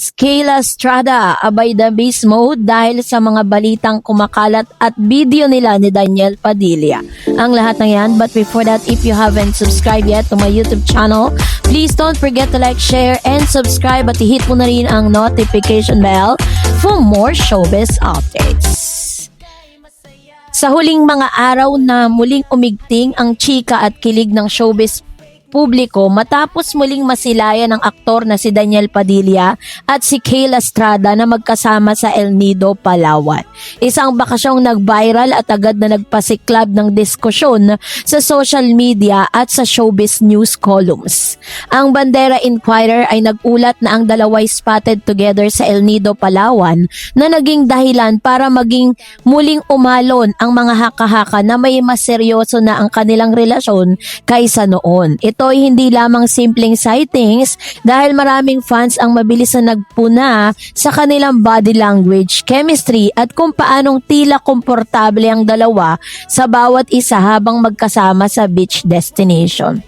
It's Kayla Estrada, abay the beast mode dahil sa mga balitang kumakalat at video nila ni Daniel Padilla. Ang lahat ng yan, but before that, if you haven't subscribed yet to my YouTube channel, please don't forget to like, share, and subscribe at i-hit mo na rin ang notification bell for more showbiz updates. Sa huling mga araw na muling umigting ang chika at kilig ng showbiz publiko matapos muling masilayan ng aktor na si Daniel Padilla at si Kayla Estrada na magkasama sa El Nido, Palawan. Isang bakasyong nag-viral at agad na nagpasiklab ng diskusyon sa social media at sa showbiz news columns. Ang Bandera Inquirer ay nagulat na ang dalaway spotted together sa El Nido, Palawan na naging dahilan para maging muling umalon ang mga haka-haka na may mas seryoso na ang kanilang relasyon kaysa noon. Ito ay hindi lamang simpleng sightings dahil maraming fans ang mabilis na nagpuna sa kanilang body language, chemistry at kung paanong tila komportable ang dalawa sa bawat isa habang magkasama sa beach destination.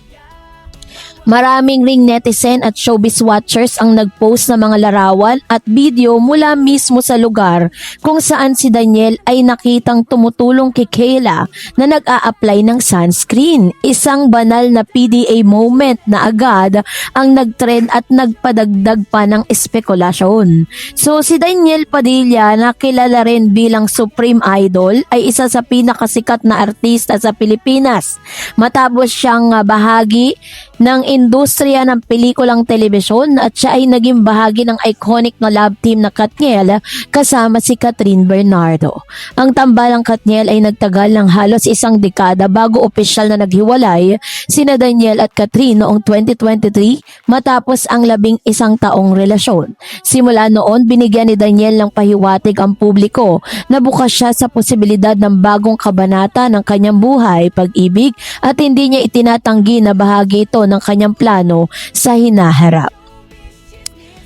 Maraming ring netizen at showbiz watchers ang nagpost ng mga larawan at video mula mismo sa lugar kung saan si Daniel ay nakitang tumutulong kay Kayla na nag-a-apply ng sunscreen. Isang banal na PDA moment na agad ang nagtrend at nagpadagdag pa ng espekulasyon. So si Daniel Padilla na kilala rin bilang Supreme Idol ay isa sa pinakasikat na artista sa Pilipinas. Matapos siyang bahagi ng industriya ng pelikulang telebisyon at siya ay naging bahagi ng iconic na love team na Katniel kasama si Catherine Bernardo. Ang tambalang Katniel ay nagtagal ng halos isang dekada bago opisyal na naghiwalay sina Daniel at Catherine noong 2023 matapos ang 11 taong relasyon. Simula noon, binigyan ni Daniel ng pahiwatig ang publiko na bukas siya sa posibilidad ng bagong kabanata ng kanyang buhay, pag-ibig at hindi niya itinatanggi na bahagi ito ng kanyang plano sa hinaharap.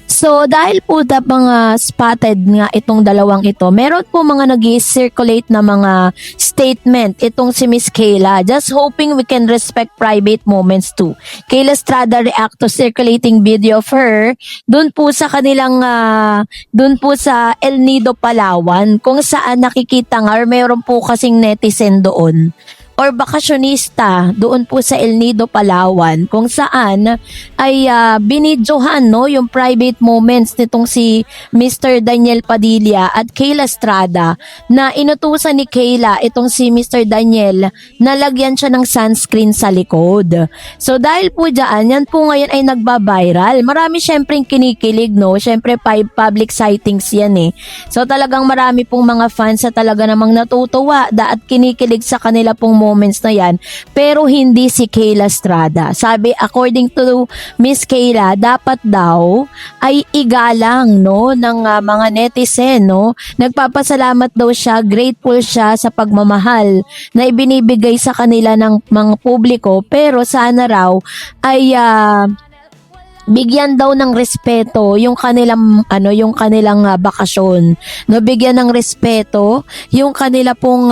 So dahil po mga spotted nga itong dalawang ito, meron po mga nag-circulate na mga statement itong si Miss Kayla. Just hoping we can respect private moments too. Kayla Estrada react to circulating video of her dun po sa kanilang dun po sa El Nido, Palawan, kung saan nakikita nga or meron po kasing netizen doon or bakasyonista doon po sa El Nido, Palawan, kung saan ay binidyohan yung private moments nitong si Mr. Daniel Padilla at Kayla Estrada na inutusan ni Kayla itong si Mr. Daniel na lagyan siya ng sunscreen sa likod. So dahil po dyan, yan po ngayon ay nagba-viral. Marami syempreng kinikilig, syempre public sightings yan eh. So talagang marami pong mga fans na talaga namang natutuwa at kinikilig sa kanila pong moments na yan, pero hindi si Kayla Estrada. Sabi, according to Miss Kayla, dapat daw ay igalang ng mga netizen. Nagpapasalamat daw siya, grateful siya sa pagmamahal na ibinibigay sa kanila ng mga publiko, pero sana raw ay bigyan daw ng respeto yung kanilang bakasyon. Bigyan ng respeto yung kanila pong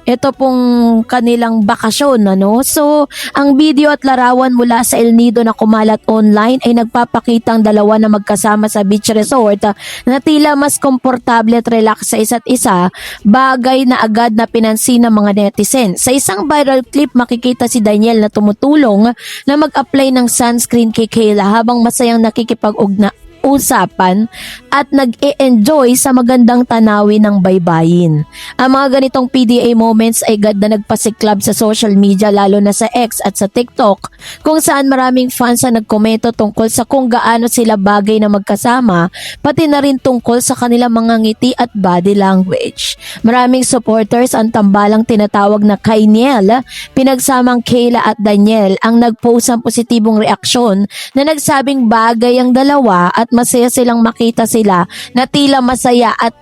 ito pong kanilang bakasyon, So, ang video at larawan mula sa El Nido na kumalat online ay nagpapakitang dalawa na magkasama sa beach resort na tila mas komportable at relax sa isa't isa, bagay na agad na pinansin ng mga netizen. Sa isang viral clip, makikita si Daniel na tumutulong na mag-apply ng sunscreen kay Kayla habang masayang nakikipag-usapan at nag-e-enjoy sa magandang tanawin ng baybayin. Ang mga ganitong PDA moments ay agad na nagpasiklab sa social media, lalo na sa X at sa TikTok, kung saan maraming fans na nagkomento tungkol sa kung gaano sila bagay na magkasama, pati na rin tungkol sa kanilang mga ngiti at body language. Maraming supporters ang tambalang tinatawag na Katniel, pinagsamang Kayla at Daniel, ang nagpost ng positibong reaksyon na nagsabing bagay ang dalawa at masaya silang makita sila na tila masaya at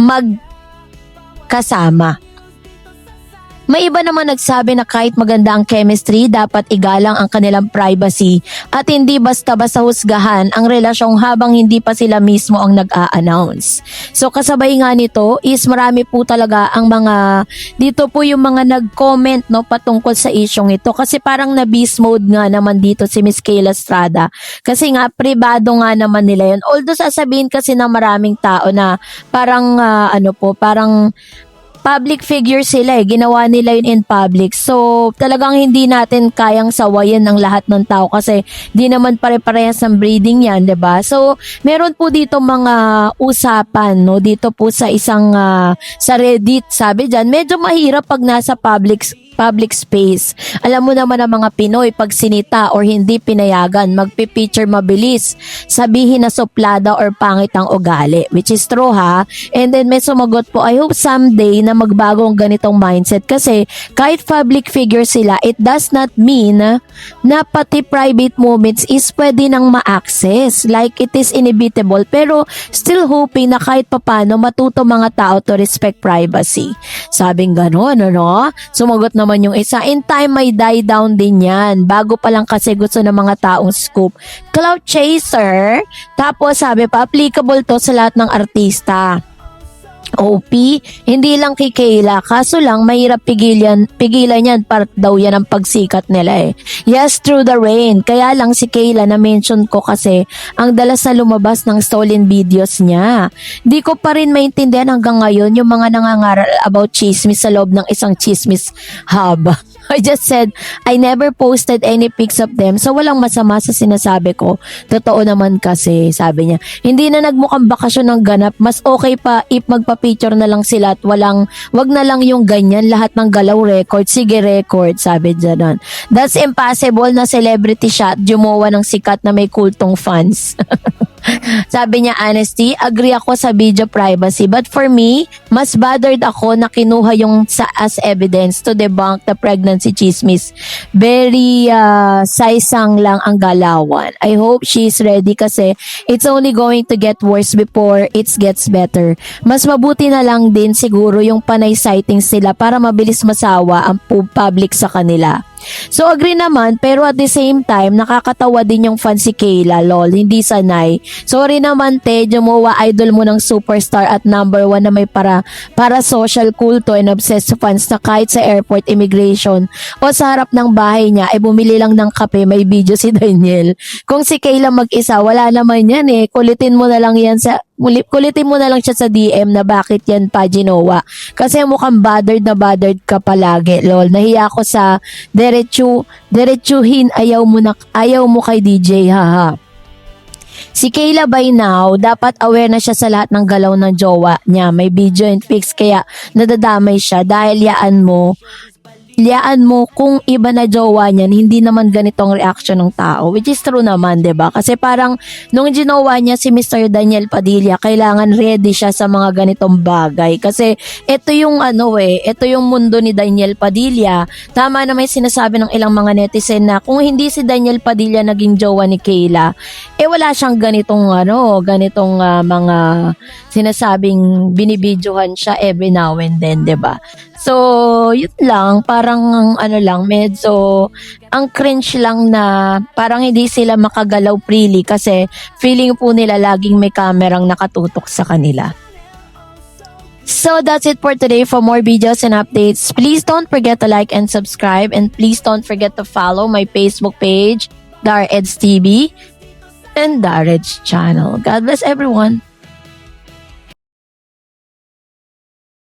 magkasama. May iba naman nagsabi na kahit maganda ang chemistry, dapat igalang ang kanilang privacy at hindi basta-basta husgahan ang relasyong habang hindi pa sila mismo ang nag-a-announce. So kasabay nga nito is marami po talaga ang mga, dito po yung mga nag-comment no, patungkol sa isyong ito kasi parang na-beast mode nga naman dito si Miss Kayla Estrada kasi nga pribado nga naman nila yun. Although sasabihin kasi ng maraming tao na parang parang public figure sila ginawa nila yun in public. So, talagang hindi natin kayang sawayin ang lahat ng tao kasi di naman pare-parehas ng breeding yan, 'di ba? So, meron po dito mga usapan, no, dito po sa isang sa Reddit, sabi diyan, medyo mahirap pag nasa public space. Alam mo naman ang mga Pinoy, pag sinita or hindi pinayagan, magpipicture mabilis, sabihin na suplada or pangit ang ugali, which is true ha. And then may sumagot po, I hope someday na magbago ang ganitong mindset kasi kahit public figure sila, it does not mean na pati private moments is pwede nang ma-access. Like it is inevitable, pero still hoping na kahit papano matuto mga tao to respect privacy. Sabing gano'n, ano? Sumagot naman yung isa, in time may die down din yan. Bago pa lang kasi gusto ng mga taong scoop. Cloud chaser. Tapos sabi pa, applicable to sa lahat ng artista. OP, hindi lang kay Kayla, kaso lang mahirap pigilan yan, part daw yan ang pagsikat nila Yes, through the rain. Kaya lang si Kayla na mention ko kasi ang dalas na lumabas ng stolen videos niya. Di ko pa rin maintindihan hanggang ngayon yung mga nangangaral about chismis sa loob ng isang chismis hub. I just said, I never posted any pics of them, so walang masama sa sinasabi ko. Totoo naman kasi, sabi niya. Hindi na nagmukhang bakasyon ng ganap, mas okay pa if magpa-picture na lang sila at wag na lang yung ganyan, lahat ng galaw record, sige record, sabi niya nun. That's impossible na celebrity shot, jumowa ng sikat na may kultong fans. Sabi niya, honesty, agree ako sa video privacy. But for me, mas bothered ako na kinuha yung as evidence to debunk the pregnancy chismis. Very saysang lang ang galawan. I hope she's ready kasi it's only going to get worse before it gets better. Mas mabuti na lang din siguro yung panay sightings nila para mabilis masawa ang public sa kanila. So agree naman, pero at the same time nakakatawa din yung fan si Kayla, lol, hindi sanay. Sorry naman te, Jumowa, idol mo ng superstar at number 1 na may para social kulto and obsessed fans na kahit sa airport, immigration o sa harap ng bahay niya ay bumili lang ng kape, may video si Daniel. Kung si Kayla mag-isa, wala naman yan kulitin mo na lang siya sa DM na bakit yan pa ginawa. Kasi mukhang bothered ka palagi, lol. Nahiya ako sa diretsuhin, ayaw mo kay DJ, haha. Si Kayla by now, dapat aware na siya sa lahat ng galaw ng jowa niya. May video and pics kaya nadadamay siya dahil yaan mo kung iba na jowa niyan, hindi naman ganitong reaction ng tao, which is true naman, 'di ba? Kasi parang nung ginawa niya si Mr. Daniel Padilla, kailangan ready siya sa mga ganitong bagay kasi ito yung ito yung mundo ni Daniel Padilla. Tama na may sinasabi ng ilang mga netizen na kung hindi si Daniel Padilla naging jowa ni Kayla, wala siyang ganitong mga sinasabing binibidyohan siya every now and then, 'di ba? So, yun lang, parang medyo ang cringe lang na parang hindi sila makagalaw freely kasi feeling po nila laging may kamerang nakatutok sa kanila. So that's it for today. For more videos and updates, please don't forget to like and subscribe, and please don't forget to follow my Facebook page, Dar Eds TV, and Dar Eds channel. God bless everyone.